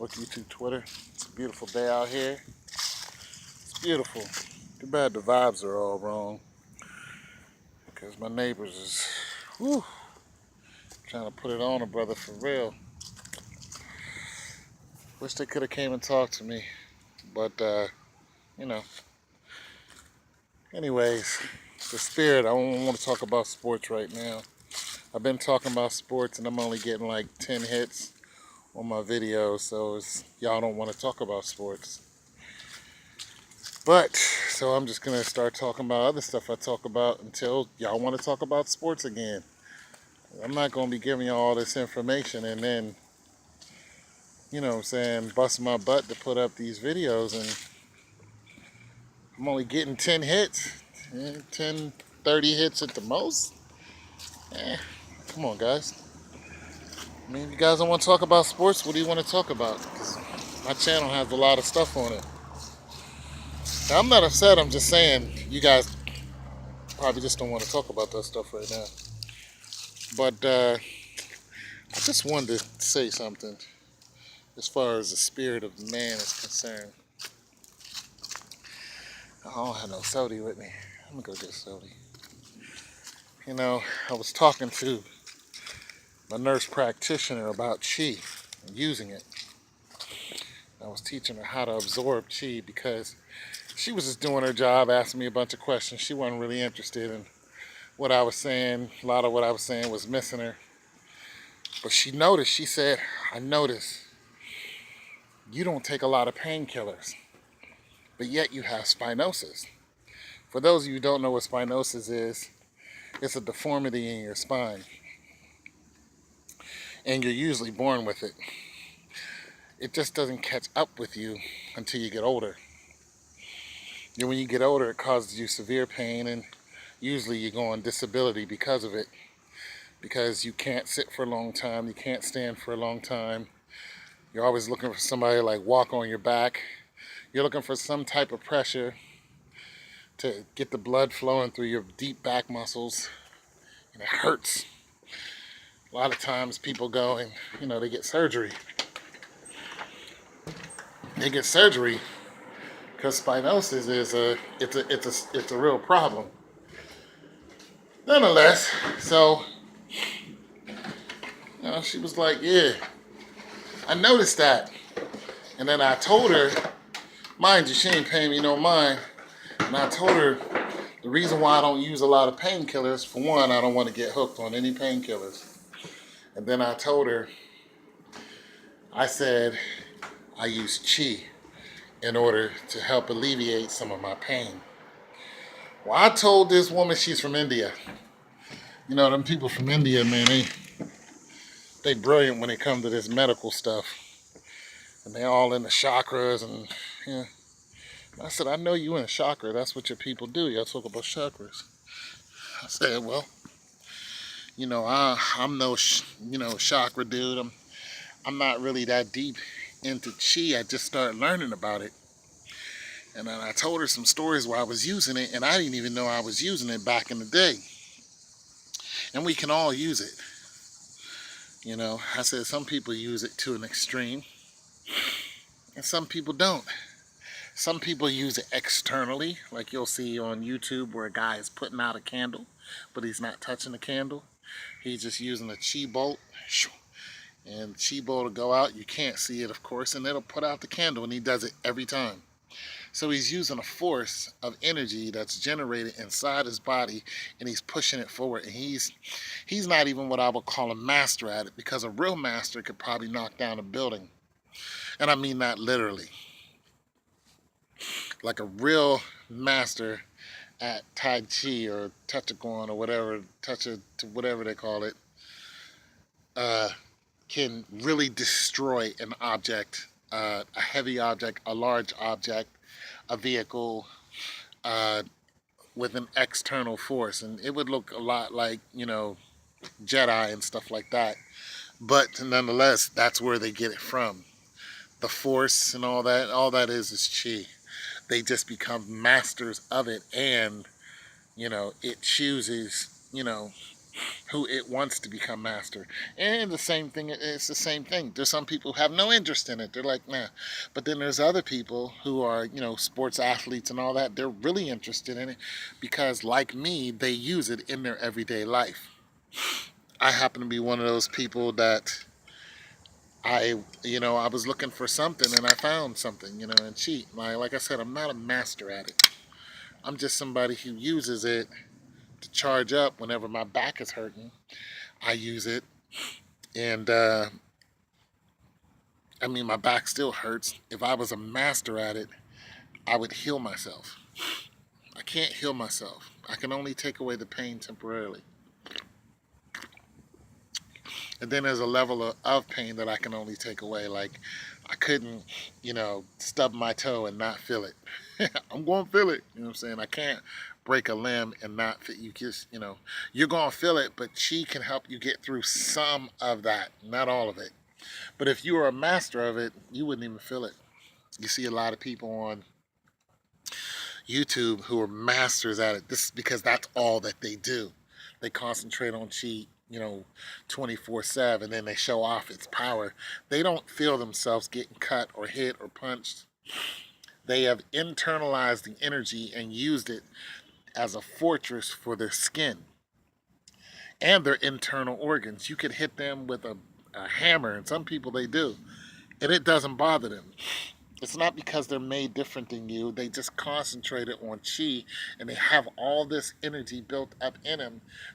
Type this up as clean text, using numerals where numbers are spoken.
Look, YouTube, Twitter. It's a beautiful day out here. It's beautiful. Too bad the vibes are all wrong because my neighbors is whew, trying to put it on a brother for real. Wish they could have came and talked to me, but you know. Anyways, the spirit. I don't want to talk about sports right now. I've been talking about sports and I'm only getting like 10 hits on my videos, so y'all don't want to talk about sports. But, so I'm just going to start talking about other stuff I talk about until y'all want to talk about sports again. I'm not going to be giving y'all all this information and then, you know what I'm saying, bust my butt to put up these videos and I'm only getting 10 hits, 10, 30 hits at the most. Come on, guys. I mean, if you guys don't want to talk about sports, what do you want to talk about? Because my channel has a lot of stuff on it. Now, I'm not upset, I'm just saying you guys probably just don't want to talk about that stuff right now. But I just wanted to say something as far as the spirit of man is concerned. I don't have no soda with me. I'm gonna go get soda. You know, I was talking to my nurse practitioner about chi and using it. I was teaching her how to absorb chi because she was just doing her job, asking me a bunch of questions. She wasn't really interested in what I was saying. A lot of what I was saying was missing her. But she noticed, she said, I noticed you don't take a lot of painkillers, but yet you have spinosis. For those of you who don't know what spinosis is, it's a deformity in your spine. And you're usually born with it. It just doesn't catch up with you until you get older. And when you get older, it causes you severe pain, and usually you go on disability because of it. Because you can't sit for a long time, you can't stand for a long time. You're always looking for somebody to like walk on your back. You're looking for some type of pressure to get the blood flowing through your deep back muscles, and it hurts. A lot of times people go and, they get surgery. They get surgery because spinosis is it's a real problem. Nonetheless, so she was like, yeah, I noticed that. And then I told her, mind you, she ain't paying me no mind. And I told her the reason why I don't use a lot of painkillers, for one, I don't want to get hooked on any painkillers. And then I told her, I said, I use chi in order to help alleviate some of my pain. Well, I told this woman she's from India. You know, them people from India, man, they brilliant when it comes to this medical stuff. And they all in the chakras and, yeah. I said, I know you in a chakra. That's what your people do. Y'all talk about chakras. I said, well, I'm no, chakra dude. I'm not really that deep into chi. I just started learning about it. And then I told her some stories where I was using it, and I didn't even know I was using it back in the day. And we can all use it. I said some people use it to an extreme, and some people don't. Some people use it externally, like you'll see on YouTube where a guy is putting out a candle, but he's not touching the candle. He's just using a chi bolt, and the chi bolt will go out. You can't see it, of course, and it'll put out the candle, and he does it every time. So he's using a force of energy that's generated inside his body, and he's pushing it forward. And he's not even what I would call a master at it, because a real master could probably knock down a building. And I mean that literally. Like a real master at Tai Chi or Tetsugon or whatever, whatever they call it, can really destroy an object, a heavy object, a large object, a vehicle, uh, with an external force. And it would look a lot like, Jedi and stuff like that. But nonetheless, that's where they get it from. The force and all that is chi. They just become masters of it, and it chooses, who it wants to become master. And the same thing, it's the same thing. There's some people who have no interest in it. They're like, nah. But then there's other people who are, sports athletes and all that. They're really interested in it because, like me, they use it in their everyday life. I happen to be one of those people that I was looking for something and I found something, and cheat. Like I said, I'm not a master at it. I'm just somebody who uses it to charge up whenever my back is hurting. I use it, and my back still hurts. If I was a master at it, I would heal myself. I can't heal myself. I can only take away the pain temporarily. And then there's a level of pain that I can only take away. Like, I couldn't, stub my toe and not feel it. I'm going to feel it. You know what I'm saying? I can't break a limb and not feel. You just, you're going to feel it, but she can help you get through some of that, not all of it. But if you were a master of it, you wouldn't even feel it. You see a lot of people on YouTube who are masters at it. This is because that's all that they do. They concentrate on chi, 24/7, and then they show off its power. They don't feel themselves getting cut or hit or punched. They have internalized the energy and used it as a fortress for their skin and their internal organs. You could hit them with a hammer, and some people they do, and it doesn't bother them. It's not because they're made different than you. They just concentrated on chi, and they have all this energy built up in them